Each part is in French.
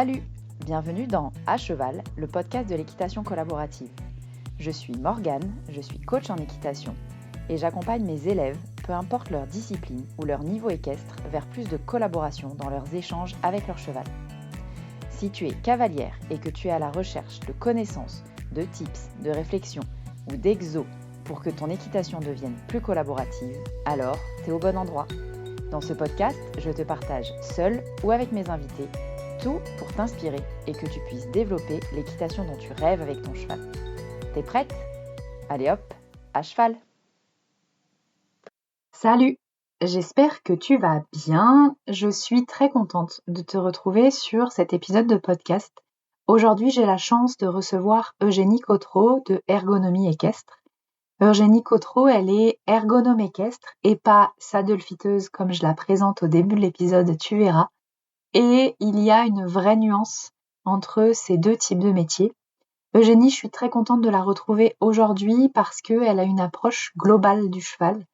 Salut! Bienvenue dans À Cheval, le podcast de l'équitation collaborative. Je suis Morgane, je suis coach en équitation et j'accompagne mes élèves, peu importe leur discipline ou leur niveau équestre, vers plus de collaboration dans leurs échanges avec leur cheval. Si tu es cavalière et que tu es à la recherche de connaissances, de tips, de réflexions ou d'exos pour que ton équitation devienne plus collaborative, alors tu es au bon endroit. Dans ce podcast, je te partage seule ou avec mes invités tout pour t'inspirer et que tu puisses développer l'équitation dont tu rêves avec ton cheval. T'es prête ? Allez hop, à cheval ! Salut, j'espère que tu vas bien. Je suis très contente de te retrouver sur cet épisode de podcast. Aujourd'hui, j'ai la chance de recevoir Eugénie Cotreau de Ergonomie Équestre. Eugénie Cotreau, elle est ergonome équestre et pas saddlefiteuse comme je la présente au début de l'épisode, tu verras. Et il y a une vraie nuance entre ces deux types de métiers. Eugénie, je suis très contente de la retrouver aujourd'hui parce qu'elle a une approche globale du cheval.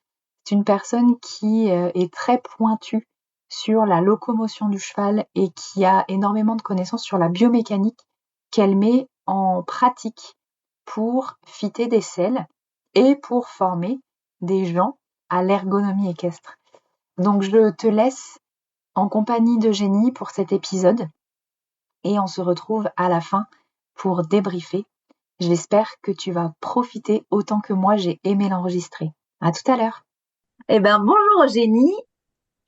C'est une personne qui est très pointue sur la locomotion du cheval et qui a énormément de connaissances sur la biomécanique qu'elle met en pratique pour fitter des selles et pour former des gens à l'ergonomie équestre. Donc je te laisse en compagnie d'Eugénie pour cet épisode et on se retrouve à la fin pour débriefer. J'espère que tu vas profiter autant que moi j'ai aimé l'enregistrer. À tout à l'heure. Bonjour Eugénie.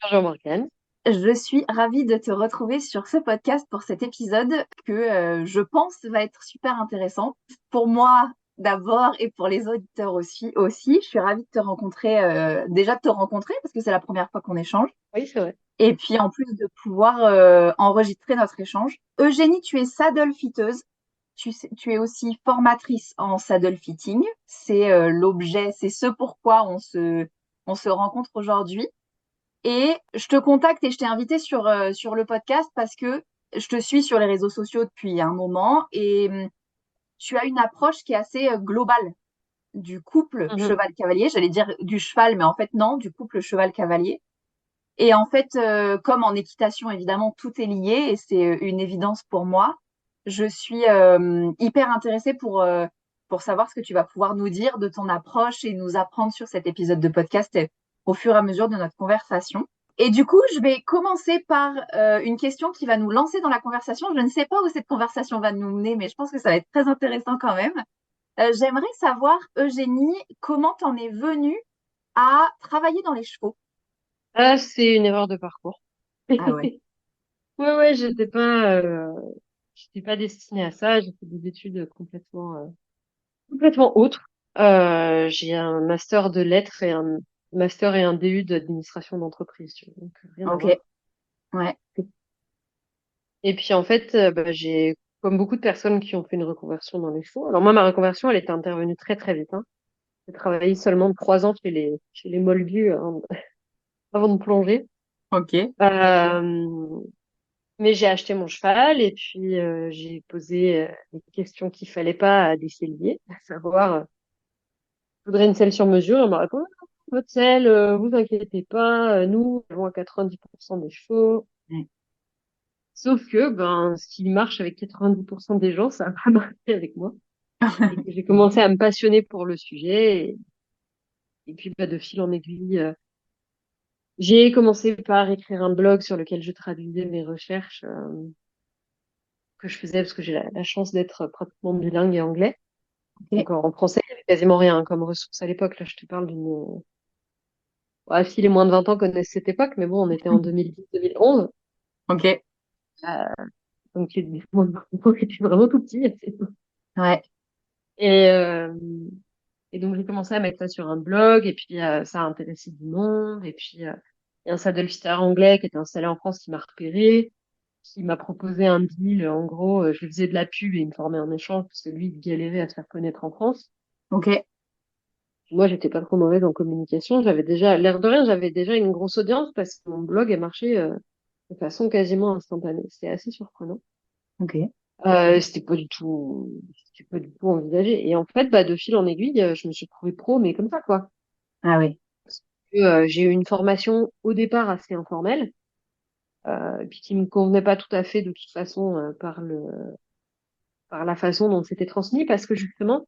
Bonjour Morgane. Je suis ravie de te retrouver sur ce podcast pour cet épisode que je pense va être super intéressant pour moi d'abord et pour les auditeurs aussi. Je suis ravie de te rencontrer, déjà de te rencontrer parce que c'est la première fois qu'on échange. Oui, c'est vrai. Et puis en plus de pouvoir enregistrer notre échange. Eugénie, tu es saddle fitteuse. Tu es aussi formatrice en saddle fitting. C'est l'objet, c'est ce pourquoi on se rencontre aujourd'hui. Et je te contacte et je t'ai invité sur le podcast parce que je te suis sur les réseaux sociaux depuis un moment et tu as une approche qui est assez globale du couple Mhm. cheval-cavalier. J'allais dire du cheval, mais en fait non, du couple cheval-cavalier. Et en fait, comme en équitation, évidemment, tout est lié et c'est une évidence pour moi. Je suis hyper intéressée pour savoir ce que tu vas pouvoir nous dire de ton approche et nous apprendre sur cet épisode de podcast au fur et à mesure de notre conversation. Et du coup, je vais commencer par une question qui va nous lancer dans la conversation. Je ne sais pas où cette conversation va nous mener, mais je pense que ça va être très intéressant quand même. J'aimerais savoir, Eugénie, comment t'en es venue à travailler dans les chevaux? Ah, c'est une erreur de parcours. Ah ouais. Ouais, ouais, j'étais pas destinée à ça. J'ai fait des études complètement autres. J'ai un master de lettres et un master et un DU d'administration d'entreprise, tu vois, donc rien à Ok, voir. ouais. Et puis en fait, j'ai, comme beaucoup de personnes qui ont fait une reconversion dans les chevaux. Alors moi, ma reconversion, elle était intervenue très très vite, hein. J'ai travaillé seulement 3 ans chez les Moldus, hein, avant de plonger. Ok. Euh, Mais j'ai acheté mon cheval et puis j'ai posé les questions qu'il fallait pas à des selliers, à savoir, je voudrais une selle sur mesure. On m'a répondu, non, votre selle, vous inquiétez pas, nous, nous avons à 90% des chevaux. Ouais. Sauf que, ben, ce qui marche avec 90% des gens, ça n'a pas marché avec moi. Et que j'ai commencé à me passionner pour le sujet. Et puis, bah, de fil en aiguille, j'ai commencé par écrire un blog sur lequel je traduisais mes recherches que je faisais parce que j'ai la chance d'être pratiquement bilingue et anglais. Ok. Donc en français, il y avait quasiment rien hein, comme ressource à l'époque. Là, je te parle d'une... Ouais, si les moins de 20 ans connaissent cette époque, mais bon, on était en 2010-2011. Ok. Euh, donc les moins de 20 ans étaient vraiment tout petits. Ouais. Et, euh, et donc j'ai commencé à mettre ça sur un blog, et puis ça a intéressé du monde. Et puis il y a un saddlefitter anglais qui était installé en France qui m'a repéré, qui m'a proposé un deal. En gros, je lui faisais de la pub et il me formait en échange parce que lui, il galérait à se faire connaître en France. Ok. Moi, j'étais pas trop mauvaise en communication. J'avais déjà, l'air de rien, j'avais déjà une grosse audience parce que mon blog a marché de façon quasiment instantanée. C'était assez surprenant. Ok. C'était pas du tout envisagé. Et en fait, bah, de fil en aiguille, je me suis retrouvée pro, mais comme ça, quoi. Ah oui. J'ai eu une formation au départ assez informelle. et puis qui me convenait pas tout à fait de toute façon par la façon dont c'était transmis, parce que justement,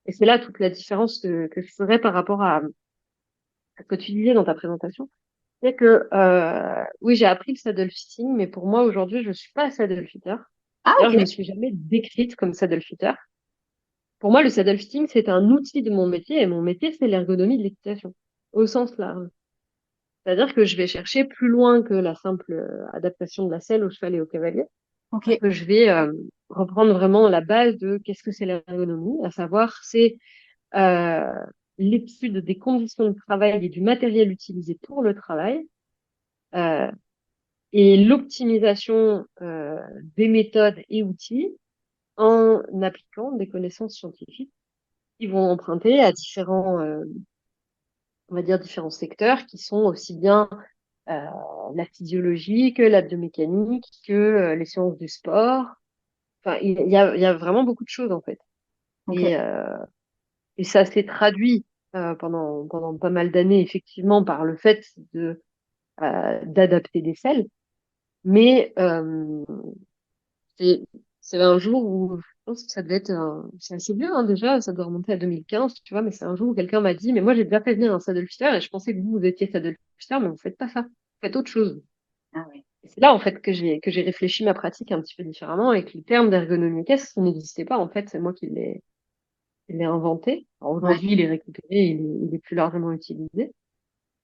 et c'est là toute la différence que je ferais par rapport à ce que tu disais dans ta présentation, c'est que oui, j'ai appris le saddle fitting, mais pour moi aujourd'hui, je suis pas saddle fitter. Ah, D'ailleurs, ok. je me suis jamais décrite comme saddle fitter. Pour moi, le saddle fitting, c'est un outil de mon métier, et mon métier, c'est l'ergonomie de l'équitation, au sens large. C'est-à-dire que je vais chercher plus loin que la simple adaptation de la selle au cheval et au cavalier, Ok. que je vais reprendre vraiment la base de qu'est-ce que c'est l'ergonomie, à savoir c'est euh, l'étude des conditions de travail et du matériel utilisé pour le travail, euh, et l'optimisation des méthodes et outils en appliquant des connaissances scientifiques qui vont emprunter à différents, on va dire différents secteurs qui sont aussi bien euh, la physiologie que la biomécanique, que les sciences du sport. Enfin, il y a vraiment beaucoup de choses en fait. Ok. Et, euh, et ça s'est traduit pendant pas mal d'années effectivement par le fait d'adapter des selles. Mais c'est c'est un jour où je pense que ça devait être c'est assez bien hein, déjà, ça doit remonter à 2015, tu vois, mais c'est un jour où quelqu'un m'a dit, mais moi j'ai déjà fait venir un saddle fitter et je pensais que vous étiez saddle fitter, mais vous faites pas ça, vous faites autre chose. Ah oui. Et c'est là en fait que j'ai réfléchi ma pratique un petit peu différemment et que le terme d'ergonomie équestre n'existait pas en fait, c'est moi qui l'ai inventé. Alors, Ouais. aujourd'hui il est récupéré, il est plus largement utilisé,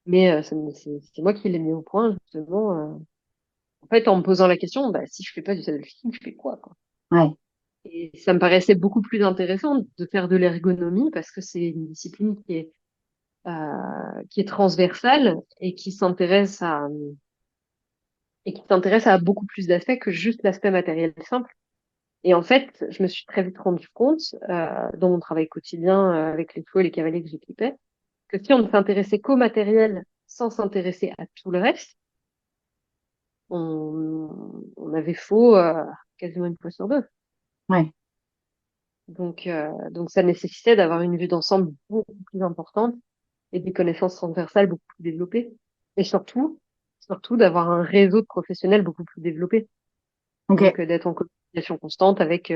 mais c'est moi qui l'ai mis au point justement. En fait, en me posant la question, bah, si je fais pas du saddle fitting, je fais quoi? Ouais. Et ça me paraissait beaucoup plus intéressant de faire de l'ergonomie parce que c'est une discipline qui est transversale et qui s'intéresse à beaucoup plus d'aspects que juste l'aspect matériel simple. Et en fait, je me suis très vite rendu compte, dans mon travail quotidien avec les chevaux et les cavaliers que j'équipais, que si on ne s'intéressait qu'au matériel sans s'intéresser à tout le reste, on avait faux quasiment une fois sur deux. Ouais. Donc ça nécessitait d'avoir une vue d'ensemble beaucoup plus importante et des connaissances transversales beaucoup plus développées. Et surtout d'avoir un réseau de professionnels beaucoup plus développé. Ok. Donc d'être en communication constante avec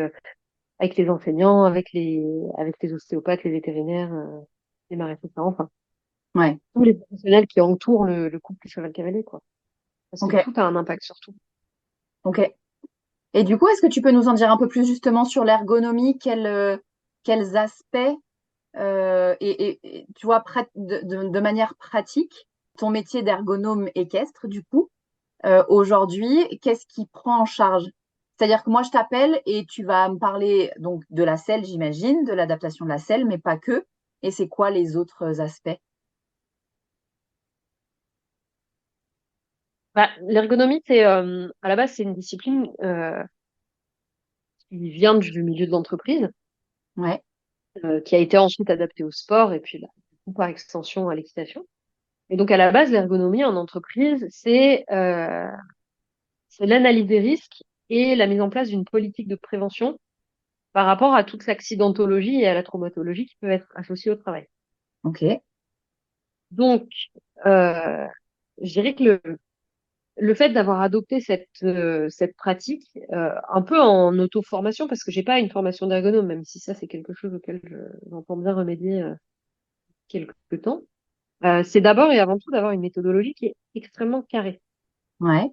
les enseignants, avec les ostéopathes, les vétérinaires, les maîtres enfin, Ouais. tous les professionnels qui entourent le couple cheval-cavalier, quoi. Parce que Ok. tout a un impact sur tout. Ok. Et du coup, est-ce que tu peux nous en dire un peu plus justement sur l'ergonomie, quels aspects et tu vois, de manière pratique, ton métier d'ergonome équestre, du coup, aujourd'hui, qu'est-ce qui prend en charge? C'est-à-dire que moi, je t'appelle et tu vas me parler donc de la selle, j'imagine, de l'adaptation de la selle, mais pas que. Et c'est quoi les autres aspects? Bah, l'ergonomie, à la base, c'est une discipline qui vient du milieu de l'entreprise, Ouais, qui a été ensuite adaptée au sport et puis bah, du coup, par extension à l'équitation. Et donc, à la base, l'ergonomie en entreprise, c'est l'analyse des risques et la mise en place d'une politique de prévention par rapport à toute l'accidentologie et à la traumatologie qui peuvent être associées au travail. ok, Donc, euh, je dirais que le fait d'avoir adopté cette pratique, un peu en auto-formation, parce que j'ai pas une formation d'ergonome, même si ça, c'est quelque chose auquel j'entends bien remédier quelque temps, c'est d'abord et avant tout d'avoir une méthodologie qui est extrêmement carrée. ouais,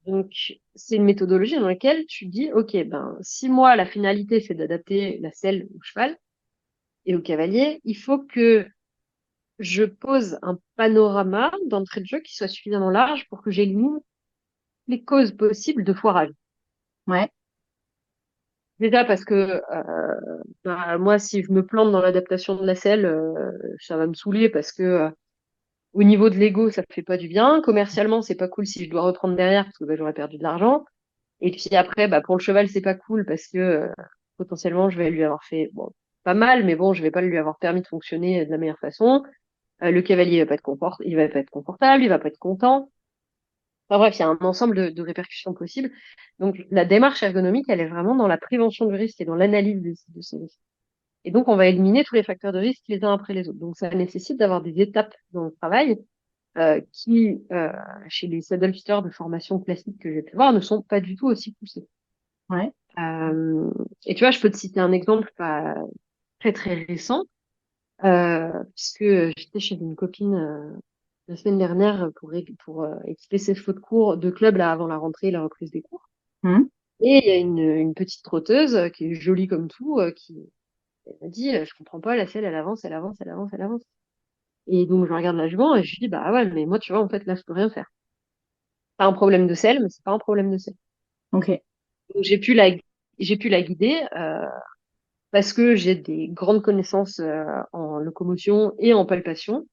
Donc, c'est une méthodologie dans laquelle tu dis, OK, ben, si moi, la finalité, c'est d'adapter la selle au cheval et au cavalier, il faut que je pose un panorama d'entrée de jeu qui soit suffisamment large pour que j'élimine les causes possibles de foirage. ouais, Déjà parce que bah, moi, si je me plante dans l'adaptation de la selle, ça va me saouler parce que au niveau de l'ego, ça me fait pas du bien. Commercialement, c'est pas cool si je dois reprendre derrière parce que bah, j'aurais perdu de l'argent. Et puis après, bah, pour le cheval, c'est pas cool parce que potentiellement, je vais lui avoir fait bon, pas mal, mais bon, je vais pas lui avoir permis de fonctionner de la meilleure façon. Le cavalier il va pas être confortable, il va pas être content. Enfin bref, il y a un ensemble de répercussions possibles. Donc la démarche ergonomique, elle est vraiment dans la prévention du risque et dans l'analyse de ces risques. Et donc on va éliminer tous les facteurs de risque les uns après les autres. Donc ça nécessite d'avoir des étapes dans le travail qui, chez les saddlefitters de formation classique que j'ai pu voir, ne sont pas du tout aussi poussés. Ouais. Et tu vois, je peux te citer un exemple pas très très récent, puisque j'étais chez une copine la semaine dernière pour expliquer ses chevaux de cours de club là avant la rentrée, la reprise des cours. Mhm. Et il y a une petite trotteuse qui est jolie comme tout, qui elle m'a dit, je comprends pas, la selle, elle avance, elle avance, elle avance, elle avance. Et donc je regarde la jument et je lui dis, bah ouais, mais moi tu vois, en fait là je peux rien faire. C'est un problème de selle, mais c'est pas un problème de selle. Ok. Donc j'ai pu la guider parce que j'ai des grandes connaissances en locomotion et en palpation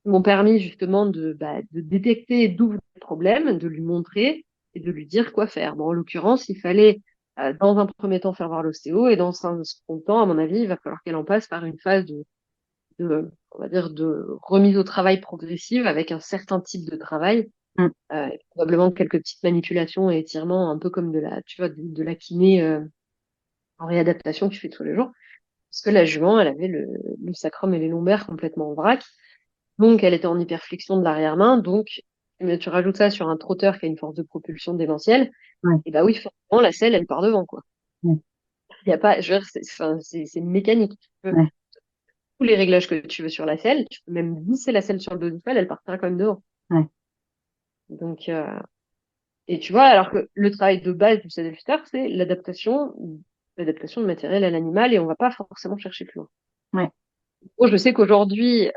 qui m'ont permis justement de détecter d'où venait le problème, de lui montrer et de lui dire quoi faire. Bon, en l'occurrence, il fallait dans un premier temps faire voir l'ostéo et dans un second temps, à mon avis, il va falloir qu'elle en passe par une phase on va dire, de remise au travail progressive avec un certain type de travail, Mhm. et probablement quelques petites manipulations et étirements, un peu comme tu vois, de la kiné en réadaptation que tu fais tous les jours. Parce que la jument, elle avait le sacrum et les lombaires complètement en vrac. Donc, elle était en hyperflexion de l'arrière-main. Donc, mais tu rajoutes ça sur un trotteur qui a une force de propulsion démentielle. Ouais. Et bah oui, forcément, la selle, elle part devant, quoi. Ouais. Il y a pas, je veux dire, enfin, c'est mécanique. Tu peux, Ouais. tous les réglages que tu veux sur la selle, tu peux même visser la selle sur le dos du cheval, elle partira quand même devant. Ouais. Donc, et tu vois, alors que le travail de base du saddlefiter, c'est l'adaptation de matériel à l'animal et on va pas forcément chercher plus loin. Ouais. Bon, je sais qu'aujourd'hui,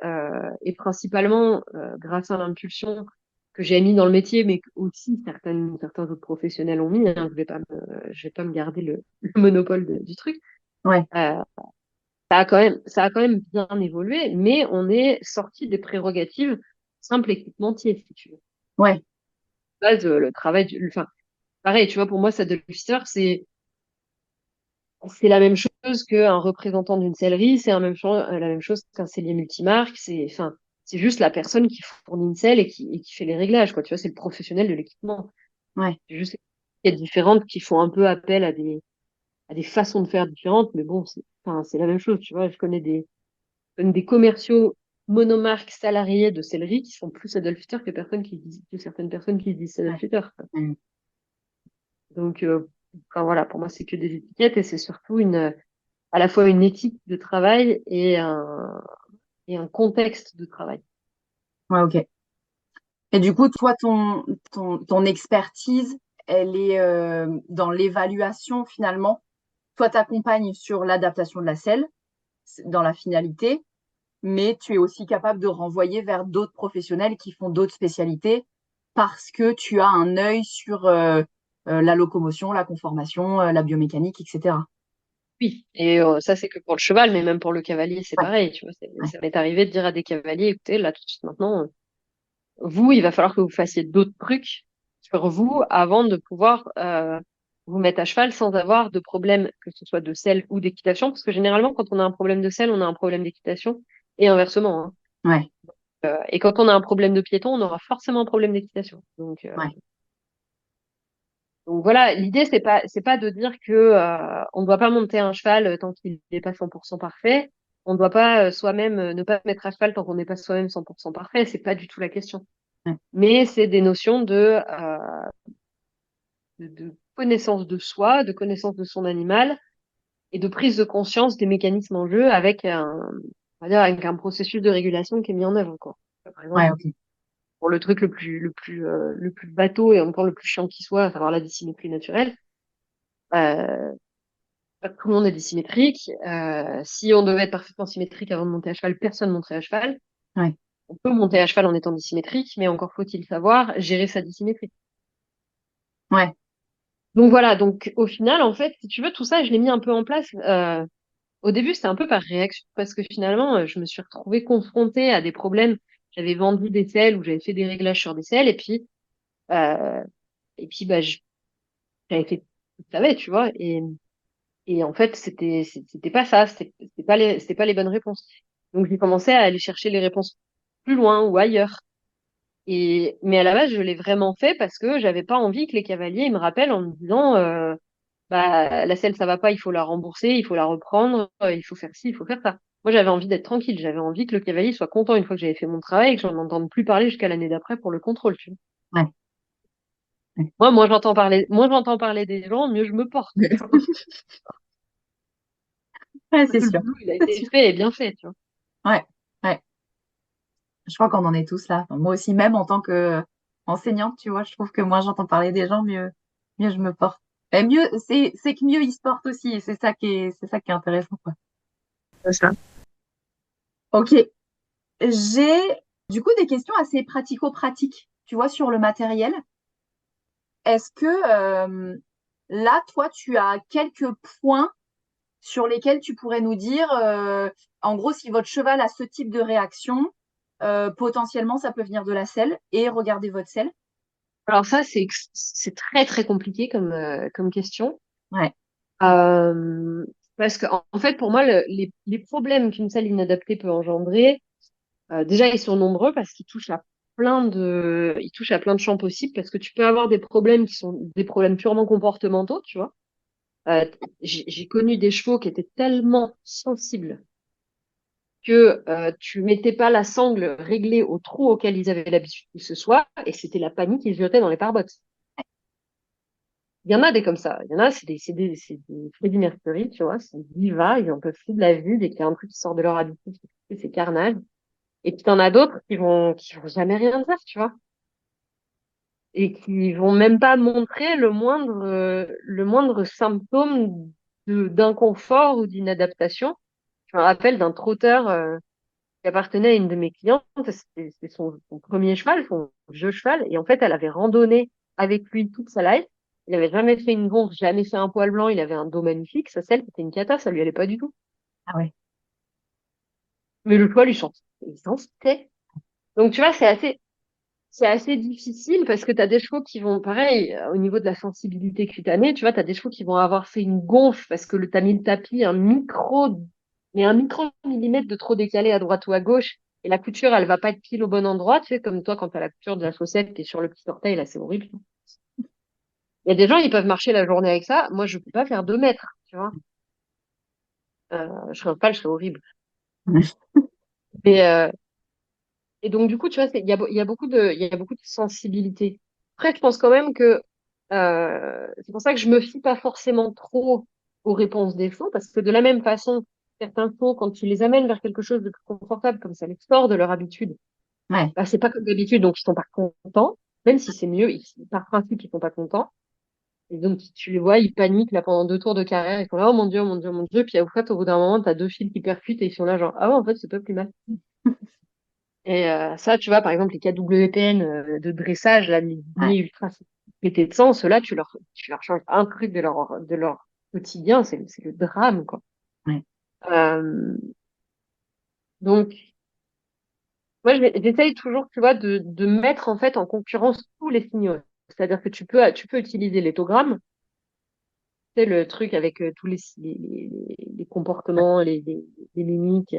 et principalement grâce à l'impulsion que j'ai mis dans le métier, mais que aussi certains autres professionnels ont mis, hein, je vais pas me garder le monopole du truc. Ouais. Euh, ça a quand même bien évolué, mais on est sorti des prérogatives simples équipementiers, si tu veux. Ouais. De base, le travail, enfin, pareil, tu vois, pour moi, ça de l'officer, c'est la même chose qu'un représentant d'une sellerie, c'est la même chose qu'un sellier multimarque, enfin, c'est juste la personne qui fournit une selle et qui fait les réglages, quoi. Tu vois, c'est le professionnel de l'équipement. Ouais. C'est juste qu'il y a différentes qui font un peu appel à des façons de faire différentes, mais bon, enfin, c'est la même chose, tu vois. Je connais des commerciaux monomarques salariés de sellerie qui sont plus saddlefitters que certaines personnes qui disent Ouais. saddlefitters, quoi. Ouais. Donc, enfin, voilà, pour moi, c'est que des étiquettes et c'est surtout à la fois une éthique de travail et un contexte de travail. Ouais, ok. Et du coup, toi, ton expertise, elle est dans l'évaluation finalement. Toi, t'accompagnes sur l'adaptation de la selle, dans la finalité, mais tu es aussi capable de renvoyer vers d'autres professionnels qui font d'autres spécialités parce que tu as un œil sur la locomotion, la conformation, la biomécanique, etc. Oui, et ça, c'est que pour le cheval, mais même pour le cavalier, c'est Ouais, pareil, tu vois. ouais, Ça m'est arrivé de dire à des cavaliers, écoutez, là, tout de suite maintenant, vous, il va falloir que vous fassiez d'autres trucs sur vous avant de pouvoir vous mettre à cheval sans avoir de problème, que ce soit de selle ou d'équitation, parce que généralement, quand on a un problème de selle, on a un problème d'équitation, et inversement, hein. ouais, Et quand on a un problème de piéton, on aura forcément un problème d'équitation. ouais, Donc voilà, l'idée, c'est pas de dire que on ne doit pas monter un cheval tant qu'il n'est pas 100% parfait. On ne doit pas soi-même ne pas se mettre à cheval tant qu'on n'est pas soi-même 100% parfait. C'est pas du tout la question. ouais, Mais c'est des notions de connaissance de soi, de connaissance de son animal et de prise de conscience des mécanismes en jeu on va dire avec un processus de régulation qui est mis en œuvre, quoi. Par ouais, exemple, ok. pour le truc le plus bateau et encore le plus chiant qui soit, à savoir la dissymétrie naturelle, euh, pas tout le monde est dissymétrique. Si on devait être parfaitement symétrique avant de monter à cheval, personne ne monterait à cheval. Ouais, On peut monter à cheval en étant dissymétrique, mais encore faut-il savoir gérer sa dissymétrie. ouais, Donc voilà, donc au final, en fait, si tu veux, tout ça, je l'ai mis un peu en place. Au début, c'était un peu par réaction, parce que finalement, je me suis retrouvée confrontée à des problèmes. J'avais vendu des selles ou j'avais fait des réglages sur des selles, euh, et puis bah, j'avais fait, je savais, tu vois, et en fait, c'était pas ça, c'était pas les bonnes réponses. Donc j'ai commencé à aller chercher les réponses plus loin ou ailleurs. Mais à la base, je l'ai vraiment fait parce que j'avais pas envie que les cavaliers ils me rappellent en me disant bah la selle ça va pas, il faut la rembourser, il faut la reprendre, il faut faire ci, il faut faire ça. Moi, j'avais envie d'être tranquille. J'avais envie que le cavalier soit content une fois que j'avais fait mon travail et que j'en entende plus parler jusqu'à l'année d'après pour le contrôle, tu vois. Ouais. Ouais. Moi, j'entends parler des gens, mieux je me porte. Ouais, c'est Le sûr. boulot, il a C'est été sûr. fait et bien fait, tu vois. Ouais. Ouais. Je crois qu'on en est tous là. Enfin, moi aussi, même en tant que enseignante, tu vois, je trouve que moi, j'entends parler des gens, mieux je me porte. Et mieux, c'est que mieux ils se portent aussi. Et c'est ça qui est intéressant, quoi. C'est ça. Ok. J'ai, du coup, des questions assez pratico-pratiques, tu vois, sur le matériel. Est-ce que, là, toi, tu as quelques points sur lesquels tu pourrais nous dire, en gros, si votre cheval a ce type de réaction, potentiellement, ça peut venir de la selle et regardez votre selle. Alors ça, c'est très très compliqué comme question. Ouais, Euh, Parce qu'en fait, pour moi, les problèmes qu'une salle inadaptée peut engendrer, déjà, ils sont nombreux parce qu'ils touchent à plein de champs possibles parce que tu peux avoir des problèmes qui sont des problèmes purement comportementaux, tu vois. Euh, j'ai connu des chevaux qui étaient tellement sensibles que tu mettais pas la sangle réglée au trou auquel ils avaient l'habitude qu'ils se soient et c'était la panique, ils se jetaient dans les pare-bottes. Il y en a des comme ça. Il y en a, c'est des Freddie Mercury, tu vois, c'est diva, ils en peuvent plus de la vue, dès qu'il y a un truc qui sort de leur habitude, c'est carnage. Et puis t'en as d'autres qui vont jamais rien dire, tu vois, et qui vont même pas montrer le moindre symptôme d'inconfort ou d'inadaptation. Je me rappelle d'un trotteur qui appartenait à une de mes clientes, c'était son premier cheval, son vieux cheval, et en fait, elle avait randonné avec lui toute sa life. Il avait jamais fait une gonfle, jamais fait un poil blanc, il avait un dos magnifique, sa selle, c'était une cata, ça lui allait pas du tout. ah ouais, Mais le poil, il s'en sortait. Donc, tu vois, c'est assez difficile parce que tu as des chevaux qui vont, pareil, au niveau de la sensibilité cutanée, tu vois, tu as des chevaux qui vont avoir fait une gonfle parce que t'as mis le tapis un micro millimètre de trop décalé à droite ou à gauche et la couture, elle va pas être pile au bon endroit, tu sais, comme toi quand tu as la couture de la chaussette, t'es sur le petit orteil, là, c'est horrible. Il y a des gens, ils peuvent marcher la journée avec ça. Moi, je peux pas faire 2 mètres, tu vois. Je serais pas, je serais horrible. Et, euh, Et donc, du coup, tu vois, il y a beaucoup de sensibilité. Après, je pense quand même que c'est pour ça que je me fie pas forcément trop aux réponses des chevaux, parce que de la même façon, certains chevaux, quand tu les amènes vers quelque chose de plus confortable, comme ça les sort de leur habitude, ouais, bah, c'est pas comme d'habitude, donc ils sont pas contents, même si c'est mieux, par principe, ils sont pas contents. Et donc, tu les vois, ils paniquent là pendant 2 tours de carrière, ils sont là, oh mon Dieu, mon Dieu, mon Dieu, puis en fait, au bout d'un moment, t'as 2 fils qui percutent et ils sont là, genre, ah ouais, en fait, c'est pas plus mal. Et ça, tu vois, par exemple, les KWPN de dressage, là, les ouais, dîners ultra pétés de sang, ceux-là, tu leur changes un truc de leur quotidien, c'est le drame, quoi. ouais, Euh, donc, moi, j'essaye toujours, tu vois, de mettre en fait en concurrence tous les signaux. C'est-à-dire que tu peux utiliser l'éthogramme, c'est le truc avec tous les comportements, les mimiques.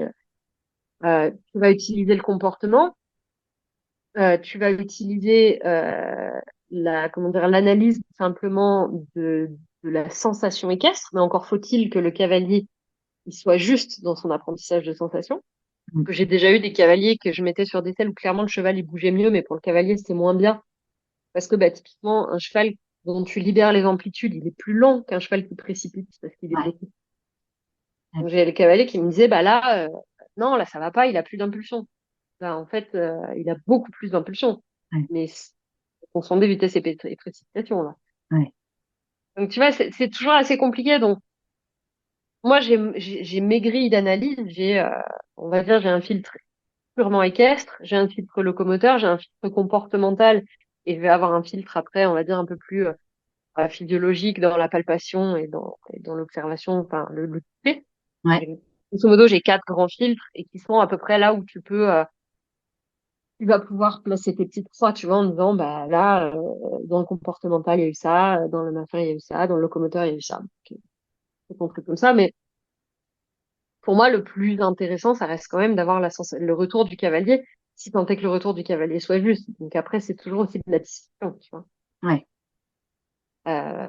Tu vas utiliser le comportement. Tu vas utiliser comment dire, l'analyse simplement de la sensation équestre, mais encore faut-il que le cavalier il soit juste dans son apprentissage de sensation. mm, Que j'ai déjà eu des cavaliers que je mettais sur des selles où clairement le cheval il bougeait mieux, mais pour le cavalier c'était moins bien parce que bah, typiquement un cheval dont tu libères les amplitudes, il est plus lent qu'un cheval qui précipite parce qu'il est ouais, bloqué. ouais, Donc j'ai le cavalier qui me disait bah là non là ça va pas, il a plus d'impulsion. Bah, en fait il a beaucoup plus d'impulsion. ouais, Mais on sent des vitesses et précipitations, là. ouais, Donc, tu vois, c'est toujours assez compliqué. Donc, moi, j'ai mes grilles d'analyse. On va dire, j'ai un filtre purement équestre, j'ai un filtre locomoteur, j'ai un filtre comportemental et je vais avoir un filtre après, on va dire, un peu plus physiologique dans la palpation et dans l'observation, enfin, le toucher. ouais, Et grosso modo, j'ai 4 grands filtres et qui sont à peu près là où tu vas pouvoir placer tes petites croix, tu vois, en disant, bah là, dans le comportemental, il y a eu ça, dans le machin, il y a eu ça, dans le locomoteur, il y a eu ça. Donc, c'est un truc comme ça, mais pour moi, le plus intéressant, ça reste quand même d'avoir le retour du cavalier, si tant est que le retour du cavalier soit juste. Donc après, c'est toujours aussi de la discussion, tu vois. ouais, Euh,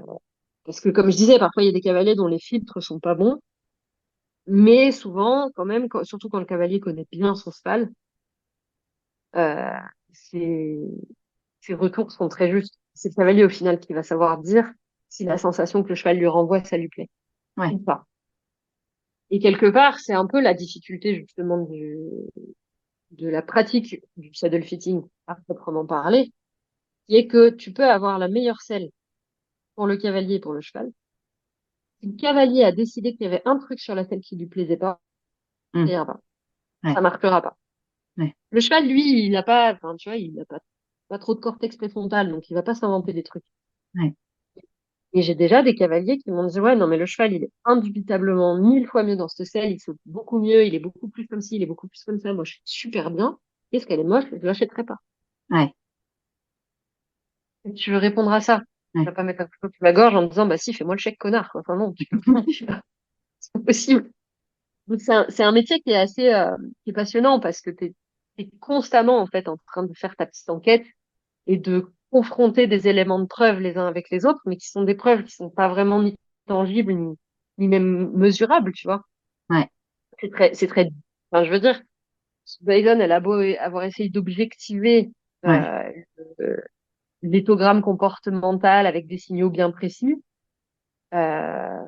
Parce que comme je disais, parfois, il y a des cavaliers dont les filtres sont pas bons, Mais souvent, quand même, surtout quand le cavalier connaît bien son cheval, euh, ses, ses retours sont très justes. C'est le cavalier au final qui va savoir dire si la sensation que le cheval lui renvoie, ça lui plaît Ouais. ou pas. Et quelque part, c'est un peu la difficulté justement de la pratique du saddle fitting à proprement parler, qui est que tu peux avoir la meilleure selle pour le cavalier et pour le cheval. Si le cavalier a décidé qu'il y avait un truc sur la selle qui lui plaisait pas, ça Mm. ira pas. Ouais. Ça marchera pas. Ouais. Le cheval, lui, il n'a pas, enfin, tu vois, il n'a pas trop de cortex préfrontal, donc il va pas s'inventer des trucs. Ouais. Et j'ai déjà des cavaliers qui m'ont dit, ouais, non, mais le cheval, il est indubitablement 1000 fois mieux dans cette selle, il saute beaucoup mieux, il est beaucoup plus comme ci, il est beaucoup plus comme ça. Moi, je suis super bien. Qu'est-ce qu'elle est moche, je l'achèterai pas. Ouais. Et tu veux répondre à ça? Tu Ouais. vas pas mettre un couteau sous la gorge en me disant, bah si, fais-moi le chèque, connard, quoi. Enfin, non, tu peux pas, c'est pas possible. Donc, c'est un métier qui est assez, qui est passionnant parce que t'es constamment, en fait, en train de faire ta petite enquête et de confronter des éléments de preuve les uns avec les autres, mais qui sont des preuves qui sont pas vraiment ni tangibles, ni même mesurables, tu vois. Ouais. C'est très, enfin, je veux dire, Biden, elle a beau avoir essayé d'objectiver, Ouais. euh, le- l'éthogramme comportemental avec des signaux bien précis, euh,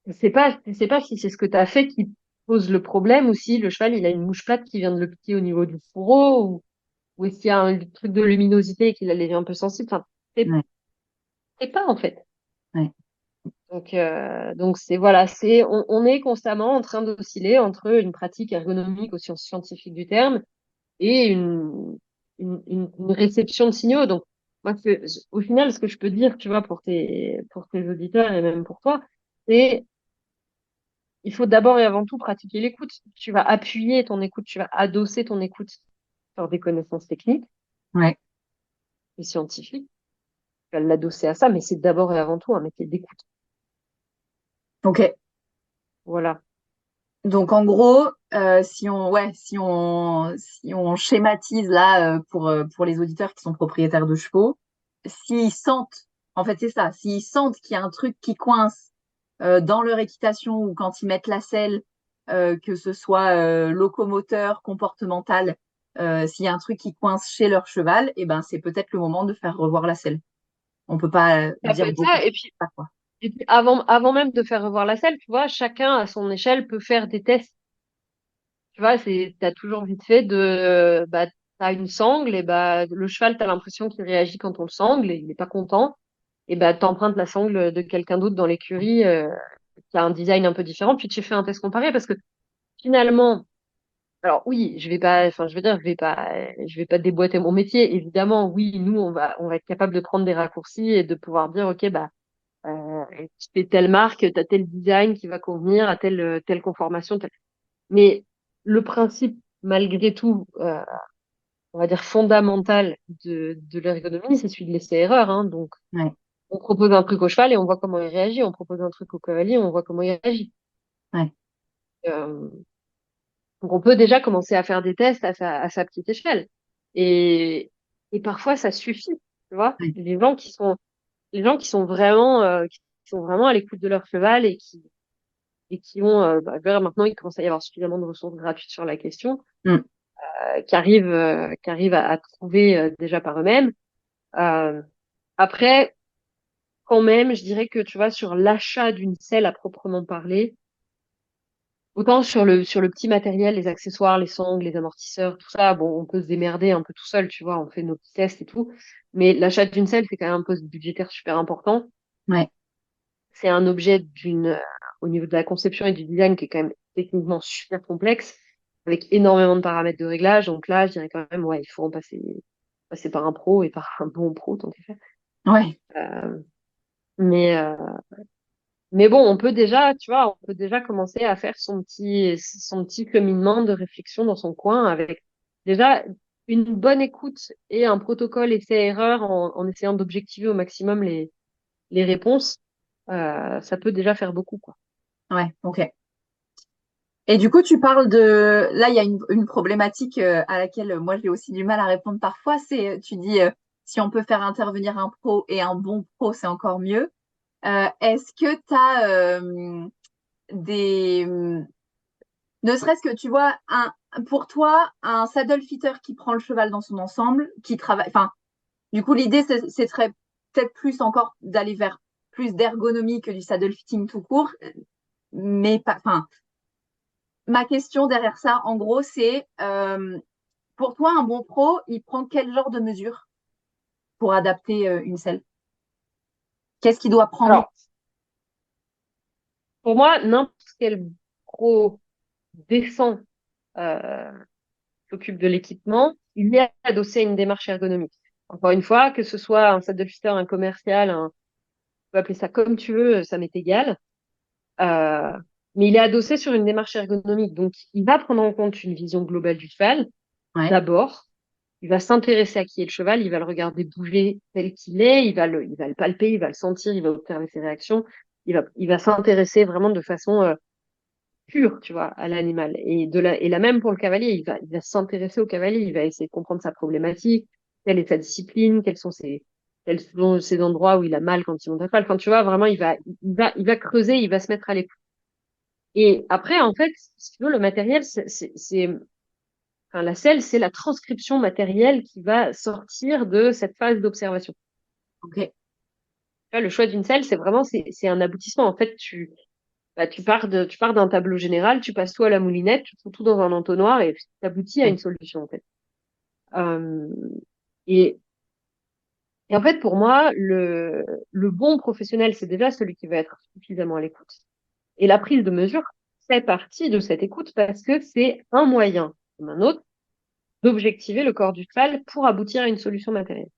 je sais pas si c'est ce que tu as fait qui pose le problème ou si le cheval, il a une mouche plate qui vient de le piquer au niveau du fourreau ou est-ce qu'il y a un truc de luminosité et qu'il a les yeux un peu sensibles. Enfin, Ouais. c'est pas, en fait. Ouais. Donc c'est voilà, on est constamment en train d'osciller entre une pratique ergonomique au sens scientifique du terme et une réception de signaux. Donc moi, au final, ce que je peux dire, tu vois, pour tes auditeurs et même pour toi, c'est il faut d'abord et avant tout pratiquer l'écoute. Tu vas appuyer ton écoute, tu vas adosser ton écoute sur des connaissances techniques Ouais. et scientifiques. Tu vas l'adosser à ça, mais c'est d'abord et avant tout un métier d'écoute. Ok. Voilà. Donc en gros, si on schématise là pour les auditeurs qui sont propriétaires de chevaux, s'ils sentent, en fait c'est ça, s'ils sentent qu'il y a un truc qui coince dans leur équitation ou quand ils mettent la selle, que ce soit locomoteur, comportemental, s'il y a un truc qui coince chez leur cheval, et ben c'est peut-être le moment de faire revoir la selle. On peut pas Ça peut dire être beaucoup ça. plus que ça, quoi. Et puis avant même de faire revoir la selle, tu vois, chacun à son échelle peut faire des tests. Tu vois, t'as toujours vite fait bah, t'as une sangle et bah, le cheval, t'as l'impression qu'il réagit quand on le sangle et il est pas content. Et bah, t'empruntes la sangle de quelqu'un d'autre dans l'écurie, qui a un design un peu différent, puis tu fais un test comparé parce que finalement, alors oui, enfin, je veux dire, je vais pas déboîter mon métier. Évidemment, oui, nous, on va être capable de prendre des raccourcis et de pouvoir dire, OK, bah, tu fais telle marque, tu as tel design qui va convenir à telle conformation. Mais le principe, malgré tout, on va dire fondamental de l'ergonomie, c'est celui de l'essai-erreur. Hein. Donc, Ouais, on propose un truc au cheval et on voit comment il réagit. On propose un truc au cavalier, on voit comment il réagit. ouais, Euh, donc, on peut déjà commencer à faire des tests à sa petite échelle. Et, et parfois, ça suffit. Tu vois, ouais, les gens qui sont vraiment à l'écoute de leur cheval et qui ont, bah, je veux dire, maintenant, il commence à y avoir suffisamment de ressources gratuites sur la question, mm, qui arrivent à trouver déjà par eux-mêmes. Euh, Après, quand même, je dirais que, tu vois, sur l'achat d'une selle à proprement parler, autant sur le petit matériel, les accessoires, les sangles, les amortisseurs, tout ça, bon, on peut se démerder un peu tout seul, tu vois, on fait nos petits tests et tout. Mais l'achat d'une selle, c'est quand même un poste budgétaire super important. ouais, C'est un objet au niveau de la conception et du design qui est quand même techniquement super complexe, avec énormément de paramètres de réglage. Donc là, je dirais quand même, ouais, il faut passer par un pro et par un bon pro, tant qu'à faire. ouais, Euh, mais, euh, mais bon, on peut déjà, tu vois, on peut déjà commencer à faire son petit cheminement de réflexion dans son coin avec déjà une bonne écoute et un protocole essai-erreur en essayant d'objectiver au maximum les réponses. Ça peut déjà faire beaucoup, quoi. ouais, ok. Et du coup, tu parles de... Là, il y a une problématique à laquelle moi, j'ai aussi du mal à répondre parfois. Tu dis, si on peut faire intervenir un pro et un bon pro, c'est encore mieux. Est-ce que tu as des, ne serait-ce que, tu vois, pour toi, un saddle fitter qui prend le cheval dans son ensemble, qui travaille, enfin, du coup, l'idée, ce serait peut-être plus encore d'aller vers plus d'ergonomie que du saddle fitting tout court, mais pas, enfin, ma question derrière ça, en gros, c'est, pour toi, un bon pro, il prend quel genre de mesures pour adapter une selle? Qu'est-ce qu'il doit prendre? Alors, pour moi, n'importe quel pro décent euh, s'occupe de l'équipement, il est adossé à une démarche ergonomique. Encore une fois, que ce soit un saddle fitter, un commercial, tu peux appeler ça comme tu veux, ça m'est égal. Euh, mais il est adossé sur une démarche ergonomique. Donc, il va prendre en compte une vision globale du cheval. Ouais, D'abord, il va s'intéresser à qui est le cheval, il va le regarder bouger tel qu'il est, il va le palper, il va le sentir, il va observer ses réactions. Il va s'intéresser vraiment de façon pure, tu vois, à l'animal. Et la même pour le cavalier, il va s'intéresser au cavalier, il va essayer de comprendre sa problématique, quelle est sa discipline, quels sont ces endroits où il a mal quand il monte à cheval. Enfin, tu vois, vraiment, il va creuser, il va se mettre à l'écoute. Et après, en fait, si tu veux, le matériel, enfin, la selle, c'est la transcription matérielle qui va sortir de cette phase d'observation. ok. Tu vois, le choix d'une selle, c'est un aboutissement. En fait, tu pars d'un tableau général, tu passes tout à la moulinette, tu fous tout dans un entonnoir et tu aboutis à Ouais, une solution, en fait. Euh, et, et en fait, pour moi, le bon professionnel, c'est déjà celui qui va être suffisamment à l'écoute. Et la prise de mesure fait partie de cette écoute parce que c'est un moyen, comme un autre, d'objectiver le corps du cheval pour aboutir à une solution matérielle.